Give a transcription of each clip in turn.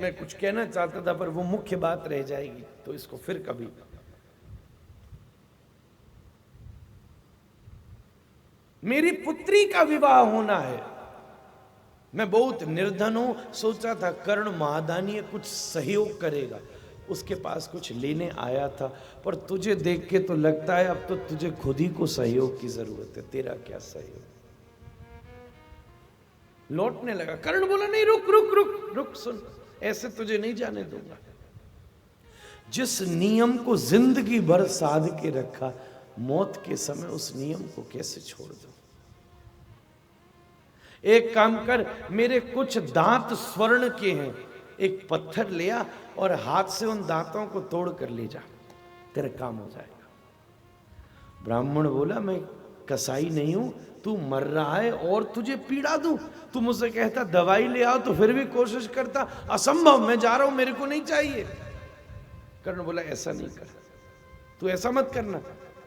मैं कुछ कहना चाहता था पर वो मुख्य बात रह जाएगी, तो इसको फिर कभी। मेरी पुत्री का विवाह होना है, मैं बहुत निर्धन हूं, सोचा था कर्ण महादानी कुछ सहयोग करेगा, उसके पास कुछ लेने आया था, पर तुझे देख के तो लगता है अब तो तुझे खुद ही को सहयोग की जरूरत है, तेरा क्या सहयोग। लौटने लगा, कर्ण बोला नहीं रुक रुक रुक रुक, सुन, ऐसे तुझे नहीं जाने दूंगा। जिस नियम को जिंदगी भर साध के रखा, मौत के समय उस नियम को कैसे छोड़ दूं। एक काम कर, मेरे कुछ दांत स्वर्ण के हैं, एक पत्थर ले आ और हाथ से उन दांतों को तोड़ कर ले जा, तेरा काम हो जाएगा। ब्राह्मण बोला मैं कसाई नहीं हूं, तू मर रहा है और तुझे पीड़ा दूं, तू मुझसे कहता दवाई ले आओ तो फिर भी कोशिश करता, असंभव, मैं जा रहा हूं, मेरे को नहीं चाहिए। कर्ण बोला ऐसा नहीं कर, तू ऐसा मत करना।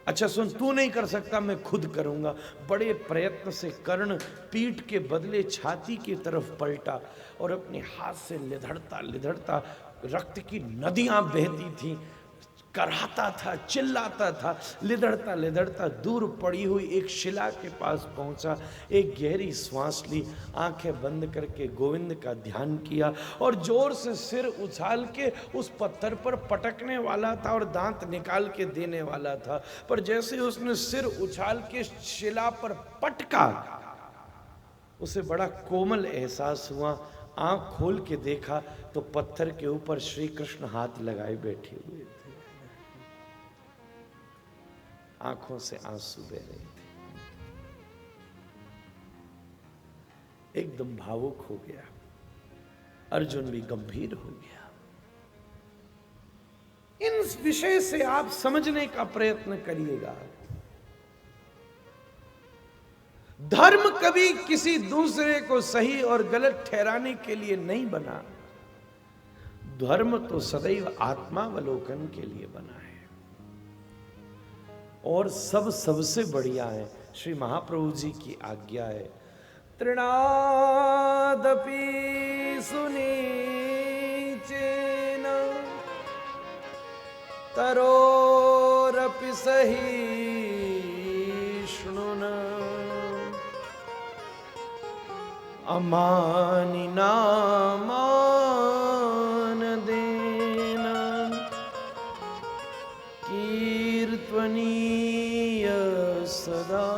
अच्छा सुन, तू नहीं कर सकता, मैं खुद करूंगा। बड़े प्रयत्न से कर्ण पीठ के बदले छाती की तरफ पलटा और अपने हाथ से लिधड़ता लिधड़ता, रक्त की नदियां बहती थी, कराहता था, चिल्लाता था, लिधड़ता लिधड़ता दूर पड़ी हुई एक शिला के पास पहुंचा, एक गहरी सांस ली, आंखें बंद करके गोविंद का ध्यान किया और जोर से सिर उछाल के उस पत्थर पर पटकने वाला था और दांत निकाल के देने वाला था, पर जैसे उसने सिर उछाल के शिला पर पटका, उसे बड़ा कोमल एहसास हुआ। आंख खोल के देखा तो पत्थर के ऊपर श्री कृष्ण हाथ लगाए बैठे हुए थे, आंखों से आंसू बह रहे थे, एकदम भावुक हो गया। अर्जुन भी गंभीर हो गया। इन विषय से आप समझने का प्रयत्न करिएगा। धर्म कभी किसी दूसरे को सही और गलत ठहराने के लिए नहीं बना, धर्म तो सदैव आत्मावलोकन के लिए बना है। और सबसे बढ़िया है, श्री महाप्रभु जी की आज्ञा है, तृणादपि सुनीचेन तरोरपि सहिष्णुना अमानिना मान देना कीर्तनीय सदा।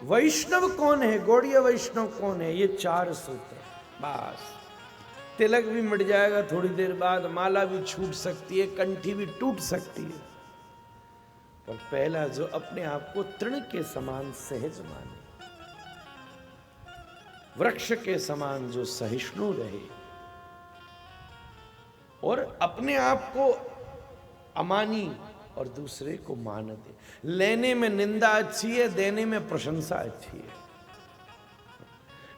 वैष्णव कौन है, गौड़ीय वैष्णव कौन है, ये 4 सूत्र बस। तिलक भी मिट जाएगा थोड़ी देर बाद, माला भी छूट सकती है, कंठी भी टूट सकती है, पर पहला जो अपने आप को तृण के समान सहज माने, वृक्ष के समान जो सहिष्णु रहे और अपने आप को अमानी और दूसरे को मान दे। लेने में निंदा अच्छी है, देने में प्रशंसा अच्छी है।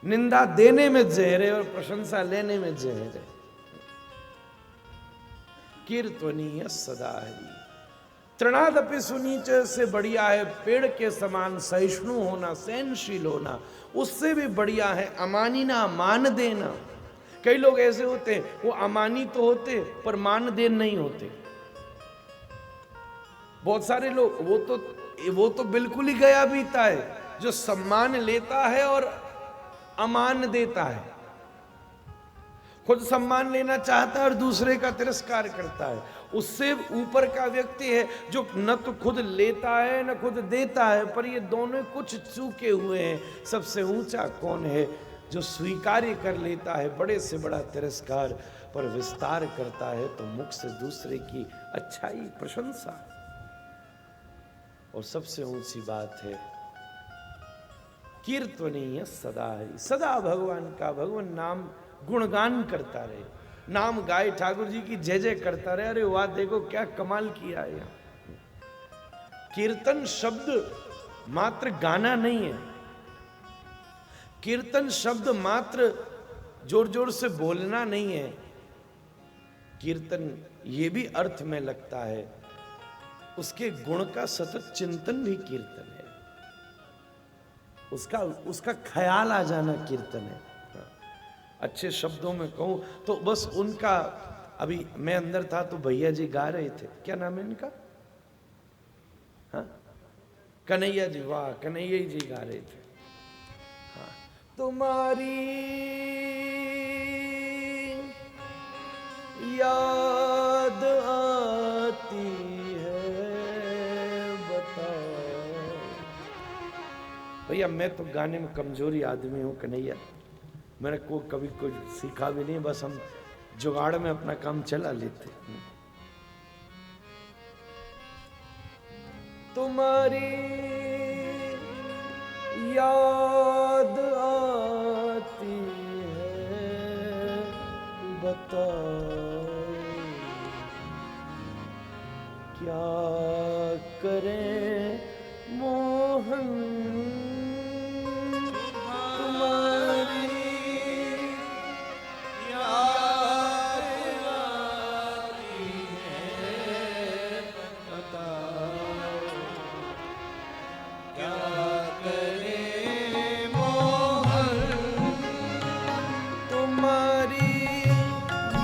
निंदा देने में जहर है और प्रशंसा लेने में जहर है। कीर्तनीय सदा हरि। तृणादपि सुनीच से बढ़िया है पेड़ के समान सहिष्णु होना, सहनशील होना। उससे भी बढ़िया है अमानिना, मान देना। कई लोग ऐसे होते हैं, वो अमानी तो होते पर मान देन नहीं होते। बहुत सारे लोग वो तो बिल्कुल ही गया बीता है, जो सम्मान लेता है और अमान देता है। खुद सम्मान लेना चाहता है और दूसरे का तिरस्कार करता है। उससे ऊपर का व्यक्ति है जो न तो खुद लेता है न खुद देता है, पर ये दोनों कुछ चूके हुए हैं। सबसे ऊंचा कौन है? जो स्वीकार्य कर लेता है बड़े से बड़ा तिरस्कार, पर विस्तार करता है तो मुख से दूसरे की अच्छाई, प्रशंसा। और सबसे ऊंची बात है कीर्तनीय सदा हरि। सदा भगवान का, भगवान नाम गुणगान करता रहे, नाम गाए, ठाकुर जी की जय जय करता रहे। अरे वाह, देखो क्या कमाल किया है। कीर्तन शब्द मात्र गाना नहीं है, कीर्तन शब्द मात्र जोर जोर से बोलना नहीं है। कीर्तन ये भी अर्थ में लगता है उसके गुण का सतत चिंतन भी कीर्तन है। उसका उसका ख्याल आ जाना कीर्तन है। अच्छे शब्दों में कहूं तो बस उनका, अभी मैं अंदर था तो भैया जी गा रहे थे, क्या नाम है इनका? हाँ, कन्हैया जी, वाह, कन्हैया जी गा रहे थे। हाँ, तुम्हारी याद आती है बताओ। भैया मैं तो गाने में कमजोरी आदमी हूँ कन्हैया, मैंने को कभी कुछ सीखा भी नहीं, बस हम जुगाड़ में अपना काम चला लेते। तुम्हारी याद आती है बताओ क्या करें मोहन, तुम्हारी याद आती है बताओ क्या करें मोहन, तुम्हारी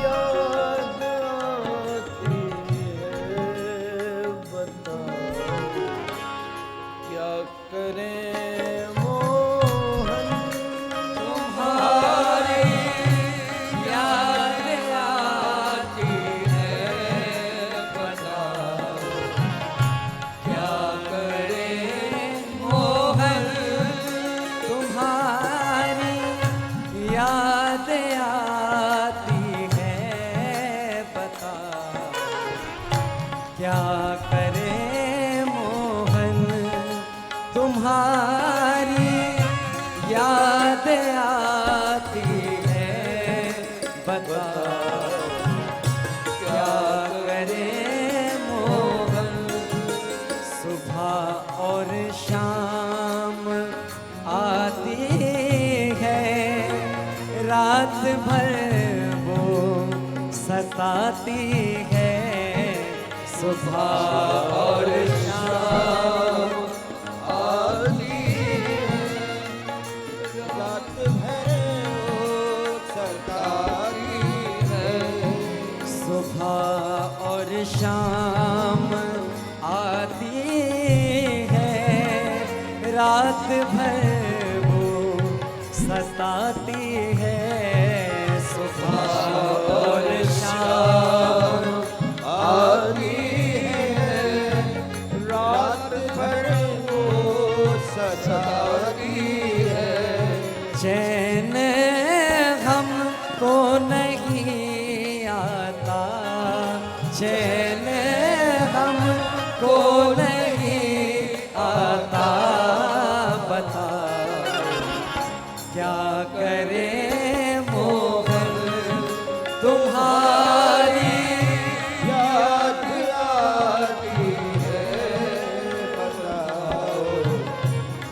याद आती है बताओ क्या करें मोहन, तुम्हारी याद आती है बताओ क्या करें मोहन, तुम्हारी याद आती है बताओ क्या करे मोहन, तुम्हारी याद आती है बताओ क्या करे मोहन, सुबह और शाम आती है रात भर वो सताती है, सुबह और शाम आती है रात भर वो सताती है, सुबह और शाम आती है रात भर वो सताती है, सुबह और शाम आती है रात भर वो सताती है, चैन हमको नहीं आता, चैन हमको नहीं आता बताओ क्या करे मोहन, तुम्हारी याद आती है बताओ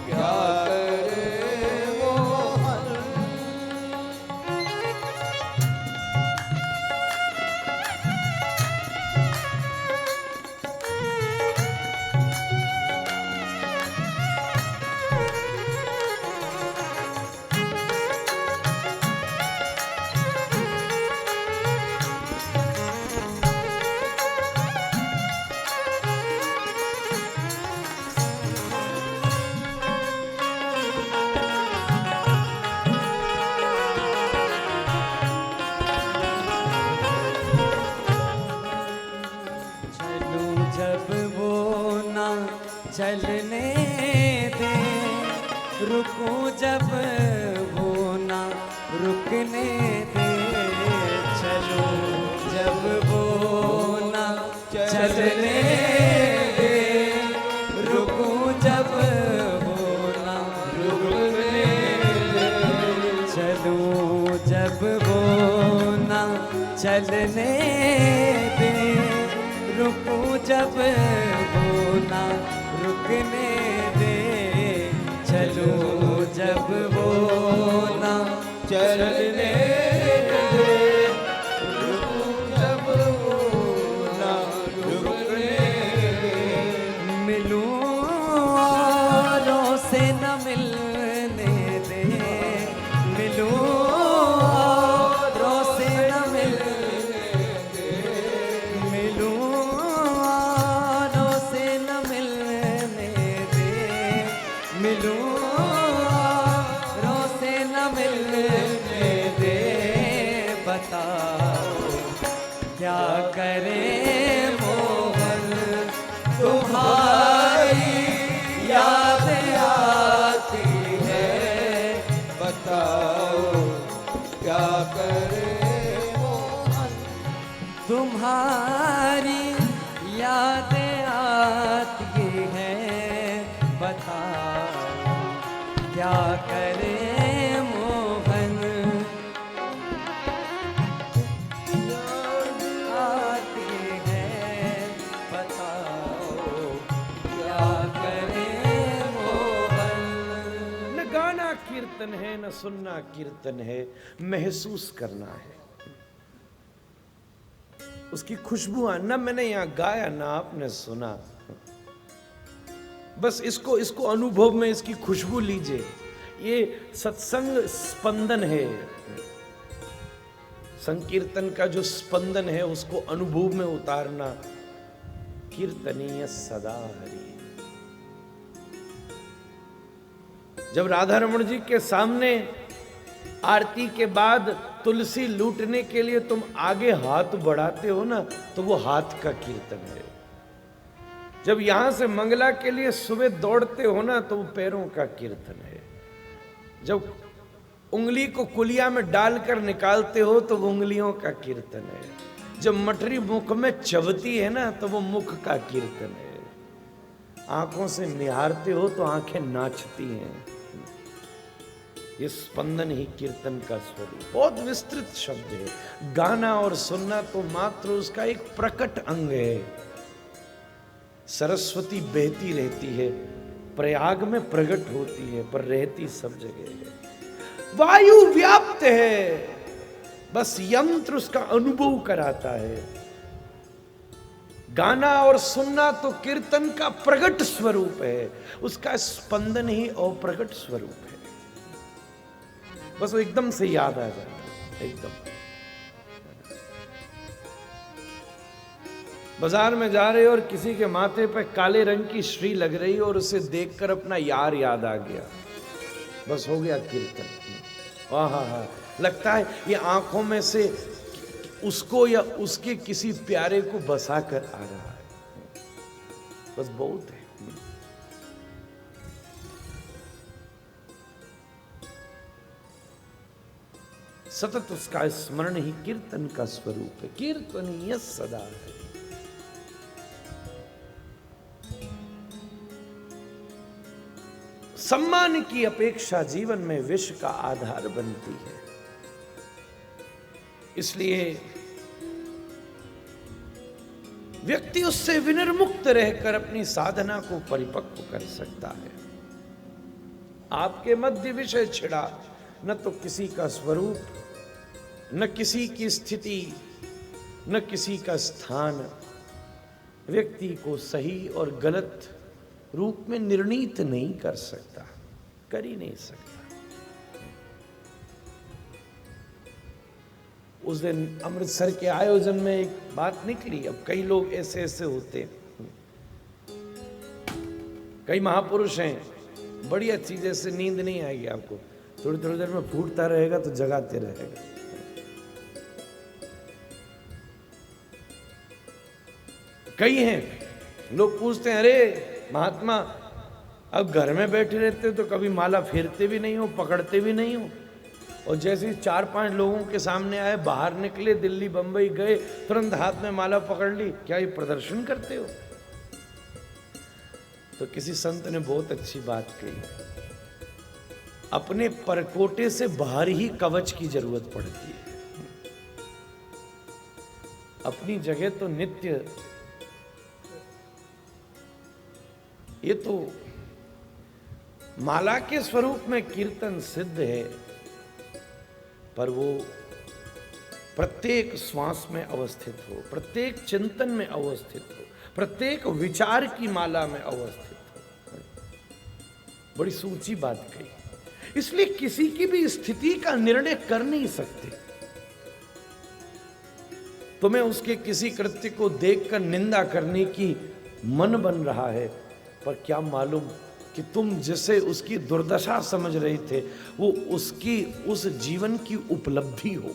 क्या करे मोहन। चलूं जब वो ना चलने दे, रुकूं जब वो ना रुकने दे, चलूं जब वो ना चलने दे, रुकूं जब वो ना रुकने दे, चलूं जब वो ना चलने दे, रुकूं जब वो ना रुकने दे, चलूं जब वो ना चलने दे रुकूं जब वो ना रुकने दे, मिलूं औरों से न मिल चलने दे, बताओ क्या करे मोहन, तुम्हारी याद आती है, बताओ क्या करे मोहन, तुम्हारी याद आती है, बताओ क्या करे मोहन, आती है, बताओ क्या करे मोहन। न गाना कीर्तन है, न सुनना कीर्तन है, महसूस करना है उसकी खुशबू। न मैंने यहां गाया, ना आपने सुना, बस इसको अनुभव में इसकी खुशबू लीजिए। ये सत्संग स्पंदन है, संकीर्तन का जो स्पंदन है उसको अनुभव में उतारना। कीर्तनीय सदा हरि। जब राधा रमण जी के सामने आरती के बाद तुलसी लूटने के लिए तुम आगे हाथ बढ़ाते हो ना, तो वो हाथ का कीर्तन है। जब यहां से मंगला के लिए सुबह दौड़ते हो ना, तो वो पैरों का कीर्तन है। जब उंगली को कुलिया में डालकर निकालते हो तो वो उंगलियों का कीर्तन है। जब मटरी मुख में चबती है ना, तो वो मुख का कीर्तन है। आंखों से निहारते हो तो आंखें नाचती हैं। ये स्पंदन ही कीर्तन का स्वरूप। बहुत विस्तृत शब्द है। गाना और सुनना तो मात्र उसका एक प्रकट अंग है। सरस्वती बहती रहती है, प्रयाग में प्रकट होती है, पर रहती सब जगह है। वायु व्याप्त है, बस यंत्र उसका अनुभव कराता है। गाना और सुनना तो कीर्तन का प्रकट स्वरूप है, उसका स्पंदन ही अप्रकट स्वरूप है। बस वो एकदम से याद आ जाता है। एकदम बाजार में जा रहे और किसी के माथे पे काले रंग की श्री लग रही और उसे देखकर अपना यार याद आ गया, बस हो गया कीर्तन। हाँ, लगता है ये आंखों में से उसको या उसके किसी प्यारे को बसा कर आ रहा है, बस बहुत है। सतत उसका स्मरण ही कीर्तन का स्वरूप है। कीर्तनीय सदा है। सम्मान की अपेक्षा जीवन में विष का आधार बनती है। इसलिए व्यक्ति उससे विनिर्मुक्त रहकर अपनी साधना को परिपक्व कर सकता है। आपके मध्य विषय छिड़ा, न तो किसी का स्वरूप, न किसी की स्थिति, न किसी का स्थान व्यक्ति को सही और गलत रूप में निर्णीत नहीं कर सकता, कर ही नहीं सकता। उस दिन अमृतसर के आयोजन में एक बात निकली। अब कई लोग ऐसे ऐसे होते हैं, कई महापुरुष हैं, बड़ी अच्छी, जैसे नींद नहीं आएगी आपको, थोड़ी थोड़ी देर में फूटता रहेगा तो जगाते रहेगा। कई हैं लोग पूछते हैं, अरे महात्मा अब घर में बैठे रहते तो कभी माला फेरते भी नहीं हो, पकड़ते भी नहीं हो, और जैसे 4-5 लोगों के सामने आए, बाहर निकले, दिल्ली बंबई गए, तुरंत हाथ में माला पकड़ ली, क्या ये प्रदर्शन करते हो? तो किसी संत ने बहुत अच्छी बात कही, अपने परकोटे से बाहर ही कवच की जरूरत पड़ती है। अपनी जगह तो नित्य, ये तो माला के स्वरूप में कीर्तन सिद्ध है, पर वो प्रत्येक श्वास में अवस्थित हो, प्रत्येक चिंतन में अवस्थित हो, प्रत्येक विचार की माला में अवस्थित हो। बड़ी सूची बात कही। इसलिए किसी की भी स्थिति का निर्णय कर नहीं सकते। तुम्हें उसके किसी कृत्य को देखकर निंदा करने की मन बन रहा है, पर क्या मालूम कि तुम जिसे उसकी दुर्दशा समझ रहे थे वो उसकी उस जीवन की उपलब्धि हो।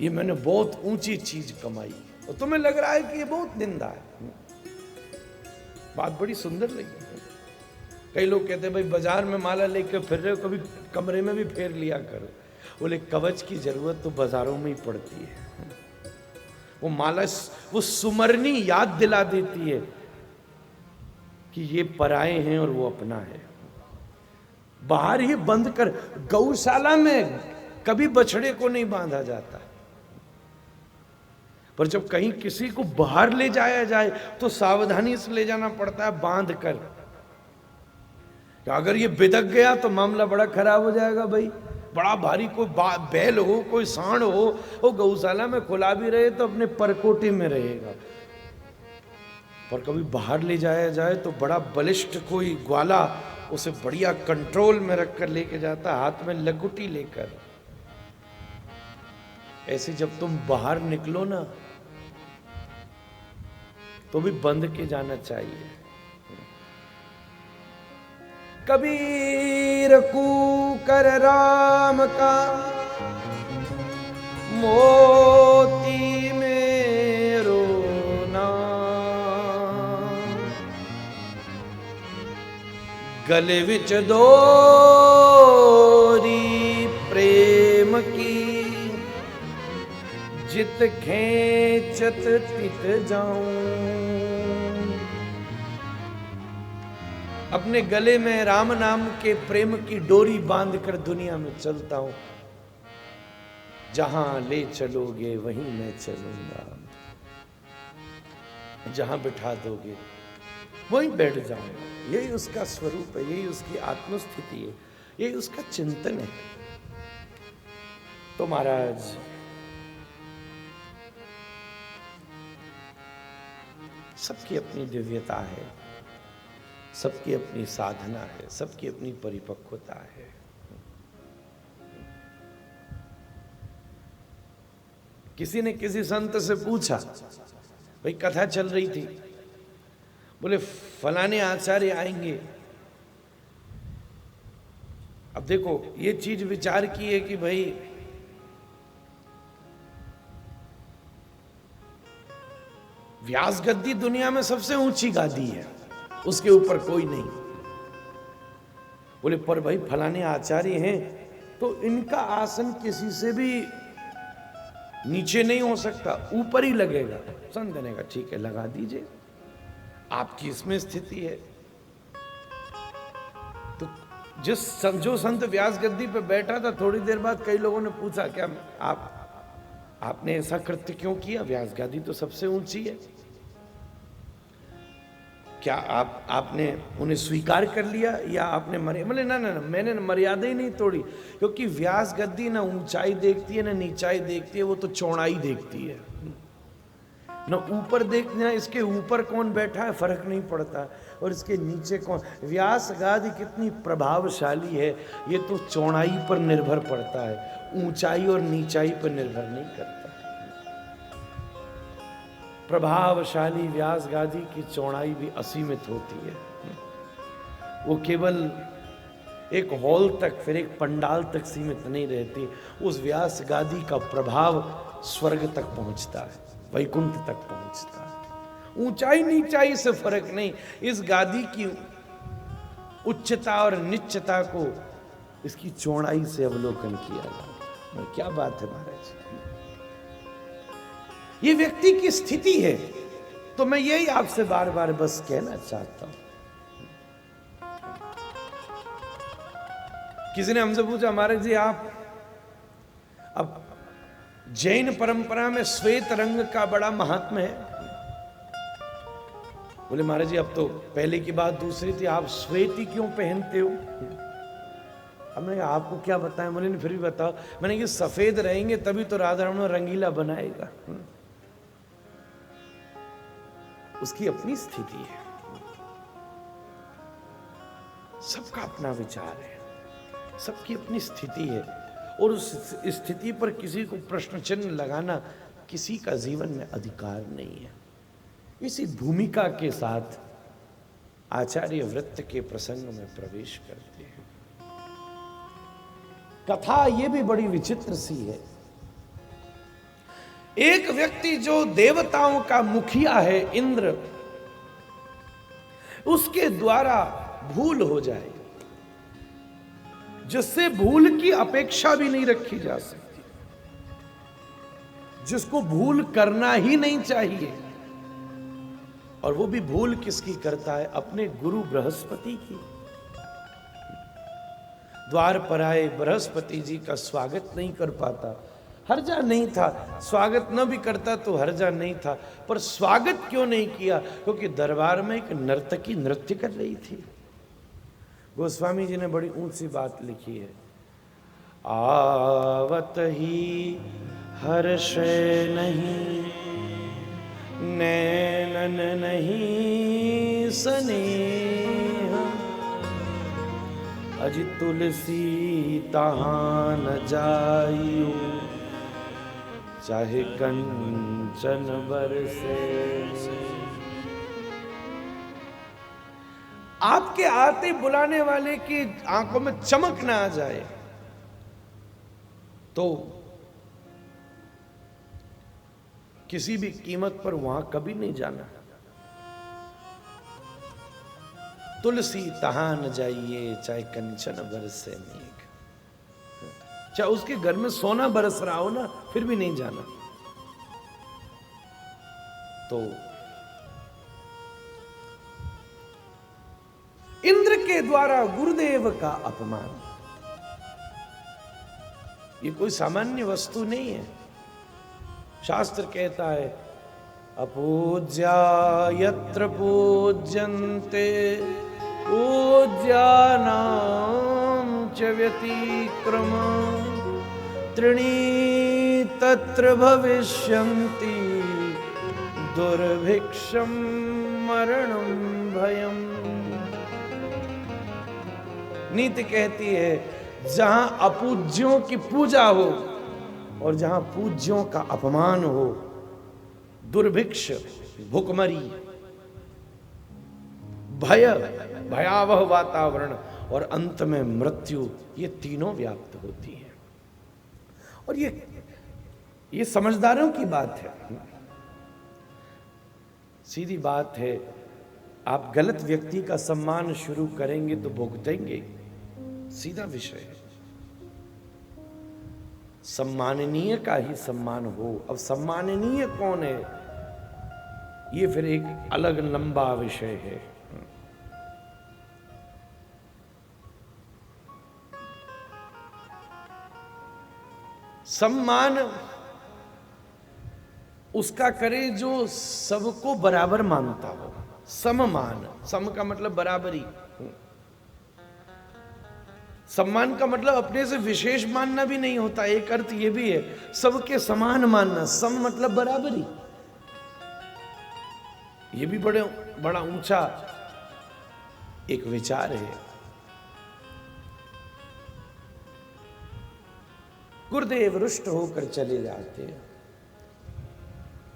ये मैंने बहुत ऊंची चीज कमाई और तुम्हें लग रहा है कि ये बहुत निंदा है। बात बड़ी सुंदर लगी। कई लोग कहते हैं भाई बाजार में माला लेकर फिर रहे हो, कभी कमरे में भी फेर लिया करो। बोले कवच की जरूरत तो बाजारों में ही पड़ती है। वो माला वो सुमरनी याद दिला देती है कि ये पराए हैं और वो अपना है। बाहर ही बंद कर, गौशाला में कभी बछड़े को नहीं बांधा जाता, पर जब कहीं किसी को बाहर ले जाया जाए तो सावधानी से ले जाना पड़ता है, बांध कर। अगर ये बिदक गया तो मामला बड़ा खराब हो जाएगा भाई। बड़ा भारी कोई बैल हो, कोई सांड हो, वो गौशाला में खुला भी रहे तो अपने परकोटे में रहेगा, पर कभी बाहर ले जाया जाए तो बड़ा बलिष्ठ कोई ग्वाला उसे बढ़िया कंट्रोल में रखकर लेके जाता, हाथ में लकुटी लेकर। ऐसे जब तुम बाहर निकलो ना तो भी बंद के जाना चाहिए। कबीर कूकर राम का मोती मेरो नाम, गले विच डोरी प्रेम की, जित खेचत तित जाऊं। अपने गले में राम नाम के प्रेम की डोरी बांधकर दुनिया में चलता हूं, जहां ले चलोगे वहीं मैं चलूंगा, जहां बिठा दोगे वहीं बैठ जाऊंगा। यही उसका स्वरूप है, यही उसकी आत्मस्थिति है, यही उसका चिंतन है। तो महाराज सबकी अपनी दिव्यता है, सबकी अपनी साधना है, सबकी अपनी परिपक्वता है। किसी ने किसी संत से पूछा, भाई कथा चल रही थी, बोले फलाने आचार्य आएंगे। अब देखो ये चीज विचार की है कि भाई व्यास गद्दी दुनिया में सबसे ऊंची गादी है, उसके ऊपर कोई नहीं। बोले पर भाई फलाने आचार्य हैं तो इनका आसन किसी से भी नीचे नहीं हो सकता, ऊपर ही लगेगा। संत ने कहा ठीक है लगा दीजिए, आपकी इसमें स्थिति है। तो जो संत व्यास गद्दी पे बैठा था, थोड़ी देर बाद कई लोगों ने पूछा क्या आपने ऐसा कृत्य क्यों किया? व्यास गद्दी तो सबसे ऊंची है, क्या आपने उन्हें स्वीकार कर लिया या आपने बोले ना ना ना, मैंने मर्यादा ही नहीं तोड़ी, क्योंकि व्यास गद्दी ना ऊंचाई देखती है ना नीचाई देखती है, वो तो चौड़ाई देखती है। ना ऊपर देखना इसके ऊपर कौन बैठा है फर्क नहीं पड़ता, और इसके नीचे कौन। व्यास गादी कितनी प्रभावशाली है ये तो चौड़ाई पर निर्भर पड़ता है, ऊंचाई और नीचाई पर निर्भर नहीं करता। प्रभावशाली व्यास गादी की चौड़ाई भी असीमित होती है, वो केवल एक हॉल तक फिर एक पंडाल तक सीमित नहीं रहती। उस व्यास गादी का प्रभाव स्वर्ग तक पहुंचता है, वैकुंठ तक पहुंचता है। ऊंचाई नीचाई से फर्क नहीं, इस गादी की उच्चता और निच्चता को इसकी चौड़ाई से अवलोकन किया जाए। क्या बात है महाराज, ये व्यक्ति की स्थिति है। तो मैं यही आपसे बार बार बस कहना चाहता हूं। किसी ने हमसे पूछा महाराज जी आप अब जैन परंपरा में श्वेत रंग का बड़ा महात्म्य है। बोले महाराज जी अब तो पहले की बात दूसरी थी, आप श्वेत ही क्यों पहनते हो? हमने कहा आपको क्या बताएं? बोले नहीं फिर भी बताओ। मैंने कहा सफेद रहेंगे तभी तो राधा रमण रंगीला बनाएगा। उसकी अपनी स्थिति है, सबका अपना विचार है, सबकी अपनी स्थिति है, और उस स्थिति पर किसी को प्रश्न चिन्ह लगाना किसी का जीवन में अधिकार नहीं है। इसी भूमिका के साथ आचार्य वृत्त के प्रसंग में प्रवेश करते हैं। कथा ये भी बड़ी विचित्र सी है। एक व्यक्ति जो देवताओं का मुखिया है, इंद्र, उसके द्वारा भूल हो जाए, जिससे भूल की अपेक्षा भी नहीं रखी जा सकती, जिसको भूल करना ही नहीं चाहिए, और वो भी भूल किसकी करता है? अपने गुरु बृहस्पति की। द्वार पर आए बृहस्पति जी का स्वागत नहीं कर पाता, हर्जा नहीं था, स्वागत न भी करता तो हर्जा नहीं था, पर स्वागत क्यों नहीं किया? क्योंकि दरबार में एक नर्तकी नृत्य कर रही थी। गोस्वामी जी ने बड़ी ऊंची बात लिखी है, आवत ही हर्ष नहीं, नैनन नहीं स्नेह, अज तुलसी तहां न जाइयो, चाहे कंचन बरसे। आपके आते बुलाने वाले की आंखों में चमक ना आ जाए तो किसी भी कीमत पर वहां कभी नहीं जाना। तुलसी तहां न जाइए, चाहे कंचन बरसे मेघ, चाहे उसके घर में सोना बरस रहा हो ना, फिर भी नहीं जाना। तो इंद्र के द्वारा गुरुदेव का अपमान, ये कोई सामान्य वस्तु नहीं है। शास्त्र कहता है, अपूज्या यत्र पूज्यन्ते पूज्यानां च व्यतिक्रम, त्रीणि तत्र भविष्यन्ति, दुर्भिक्षं मरणं भयम्। नीति कहती है, जहां अपूज्यों की पूजा हो और जहां पूज्यों का अपमान हो, दुर्भिक्ष, भुखमरी, भय, भयावह वातावरण और अंत में मृत्यु, ये तीनों व्याप्त होती है। और ये समझदारों की बात है, सीधी बात है। आप गलत व्यक्ति का सम्मान शुरू करेंगे तो भुगतेंगे, सीधा विषय है। सम्माननीय का ही सम्मान हो। अब सम्माननीय कौन है, ये फिर एक अलग लंबा विषय है। सम्मान उसका करे जो सबको बराबर मानता हो। सममान, सम का मतलब बराबरी, सम्मान का मतलब अपने से विशेष मानना भी नहीं होता। एक अर्थ ये भी है, सबके समान मानना। सम मतलब बराबरी, ये भी बड़ा ऊंचा एक विचार है। गुरुदेव रुष्ट होकर चले जाते हैं,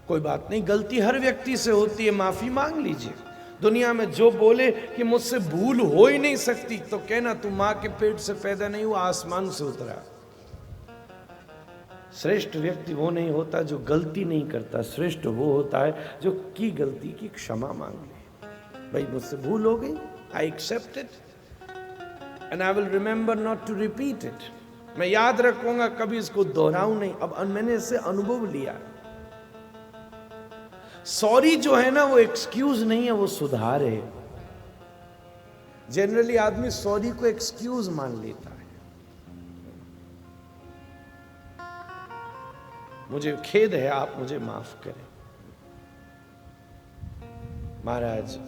कोई बात नहीं, गलती हर व्यक्ति से होती है, माफी मांग लीजिए। दुनिया में जो बोले कि मुझसे भूल हो ही नहीं सकती, तो कहना तू मां के पेट से पैदा नहीं हुआ, आसमान से उतरा। श्रेष्ठ व्यक्ति वो नहीं होता जो गलती नहीं करता, श्रेष्ठ वो होता है जो की गलती की क्षमा मांग ले। भाई मुझसे भूल हो गई, I accept it and I will remember not to repeat it. मैं याद रखूंगा, कभी इसको दोहराऊं नहीं। अब मैंने इससे अनुभव लिया। सॉरी जो है ना, वो एक्सक्यूज नहीं है, वो सुधार है। जनरली आदमी सॉरी को एक्सक्यूज मान लेता है। मुझे खेद है, आप मुझे माफ करें। महाराज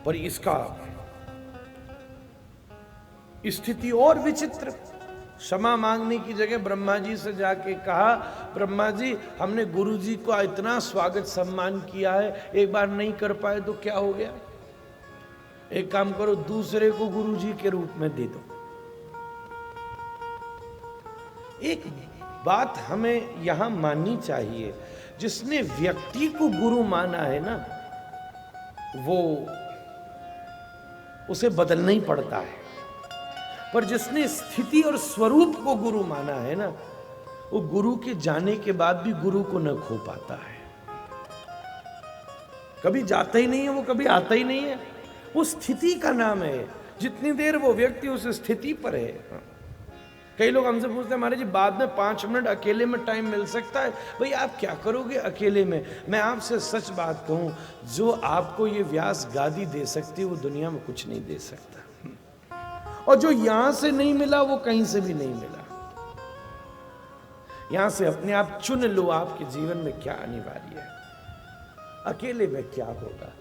पर इसका स्थिति और विचित्र। क्षमा मांगने की जगह ब्रह्मा जी से जाके कहा, ब्रह्मा जी हमने गुरु जी को इतना स्वागत सम्मान किया है, एक बार नहीं कर पाए तो क्या हो गया? एक काम करो, दूसरे को गुरु जी के रूप में दे दो। एक बात हमें यहां माननी चाहिए, जिसने व्यक्ति को गुरु माना है ना, वो उसे बदलना ही पड़ता है, पर जिसने स्थिति और स्वरूप को गुरु माना है ना, वो गुरु के जाने के बाद भी गुरु को न खो पाता है। कभी जाता ही नहीं है वो, कभी आता ही नहीं है। वो स्थिति का नाम है, जितनी देर वो व्यक्ति उस स्थिति पर है। कई लोग हमसे पूछते हैं, महाराज जी बाद में 5 मिनट अकेले में टाइम मिल सकता है? भाई आप क्या करोगे अकेले में? मैं आपसे सच बात कहूं, जो आपको ये व्यास गादी दे सकती है वो दुनिया में कुछ नहीं दे सकता, और जो यहां से नहीं मिला वो कहीं से भी नहीं मिला। यहां से अपने आप चुन लो आपके जीवन में क्या अनिवार्य है, अकेले में क्या होगा।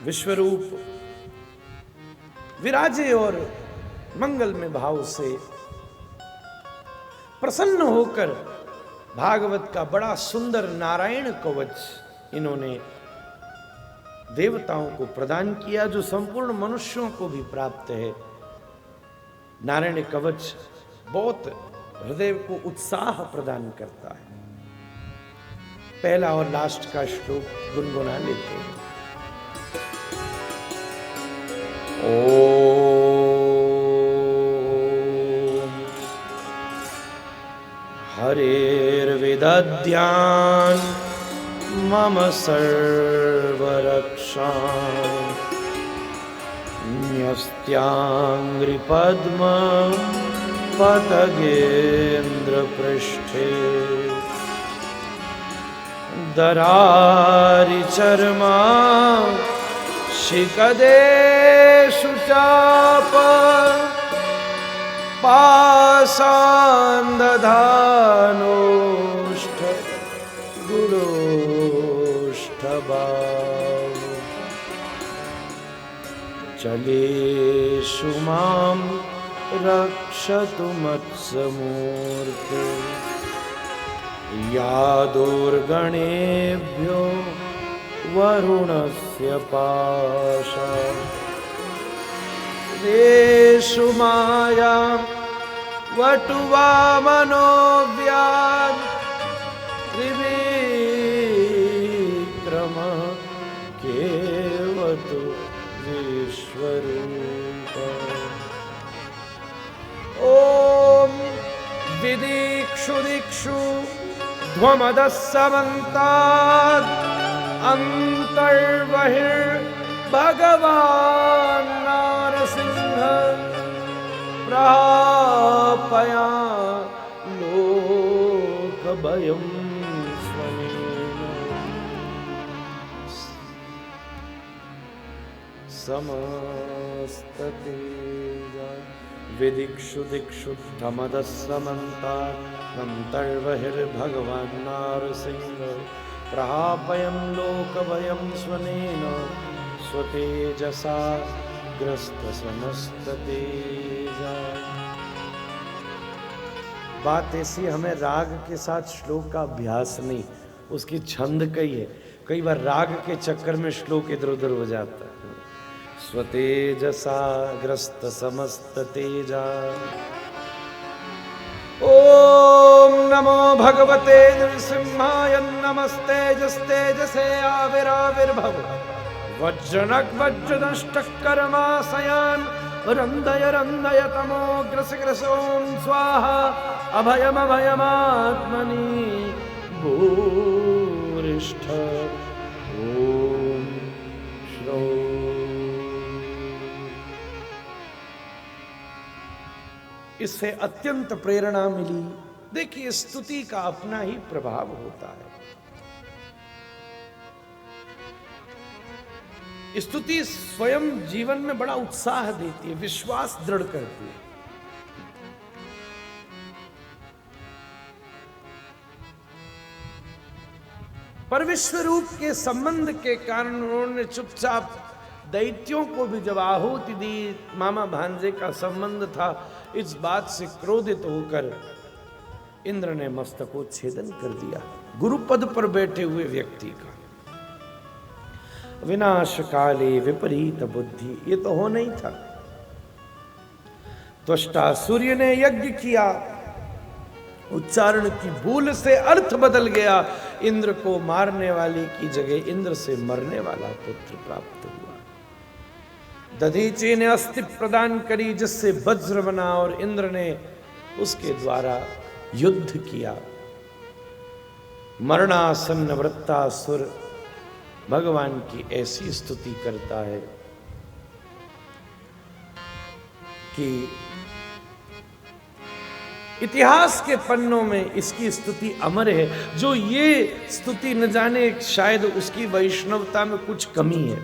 विश्वरूप विराजे और मंगल में भाव से प्रसन्न होकर भागवत का बड़ा सुंदर नारायण कवच इन्होंने देवताओं को प्रदान किया, जो संपूर्ण मनुष्यों को भी प्राप्त है। नारायण कवच बहुत हृदय को उत्साह प्रदान करता है। पहला और लास्ट का श्लोक गुनगुना लेते हैं। हरेर्विदध्यान् मम सर्वरक्षान् न्यस्त्याङ्घ्रिपद्म पतगेन्द्रपृष्ठे दरारिचर्मा शिखदेषु चाप पाषाणदधानोष्ठ गुरोष्ठबाहु चलेषु मां रक्षतु मत्समूर्ते या दुर्गणेभ्यो वरुणस्य पाशा देषु माया वटुवामनो व्यात् त्रिविक्रम केवतु विश्वरूप। ओम विदिक्षु दिक्षु ध्वमदः समन्तात् अंतर्बहिर्भगवान् नारसिंह प्रापया लोकभयं स्वनेन समस्ततेजा विदिक्षु दिक्षु ध्वमदः समन्तात् अंतर्बहिर्भगवान् नारसिंह प्रापयं लोकभयं स्वनेन स्वतेजसा ग्रस्त समस्त तेजा। बात ऐसी, हमें राग के साथ श्लोक का अभ्यास नहीं, उसकी छंद कई है। कई बार राग के चक्कर में श्लोक इधर उधर हो जाता है। स्वतेजसा ग्रस्त समस्त तेजा। ओम नमो भगवते नृसिंहाय नमस्ते जस्तेजसे आविर्भाव वज्रनक वज्रदष्टकर्माशयान रंदय रंदय तमो ग्रस ग्रसोम स्वाहा अभयम अभयमात्मनि भूरिष्ठ ओम श्रो। इससे अत्यंत प्रेरणा मिली। देखिए, स्तुति का अपना ही प्रभाव होता है। स्तुति स्वयं जीवन में बड़ा उत्साह देती है, विश्वास दृढ़ करती है। पर विश्वरूप के संबंध के कारण उन्होंने चुपचाप दैत्यों को भी जब आहुति दी, मामा भांजे का संबंध था, इस बात से क्रोधित होकर इंद्र ने मस्तकोच्छेदन कर दिया गुरुपद पर बैठे हुए व्यक्ति का। विनाश काले विपरीत बुद्धि, ये तो होना ही था। त्वष्टा सूर्य ने यज्ञ किया, उच्चारण की भूल से अर्थ बदल गया, इंद्र को मारने वाले की जगह इंद्र से मरने वाला पुत्र प्राप्त हुआ। दधीची ने अस्थि प्रदान करी जिससे वज्र बना, और इंद्र ने उसके द्वारा युद्ध किया। मरणासन्न वृत्तासुर भगवान की ऐसी स्तुति करता है कि इतिहास के पन्नों में इसकी स्तुति अमर है। जो ये स्तुति न जाने, शायद उसकी वैष्णवता में कुछ कमी है।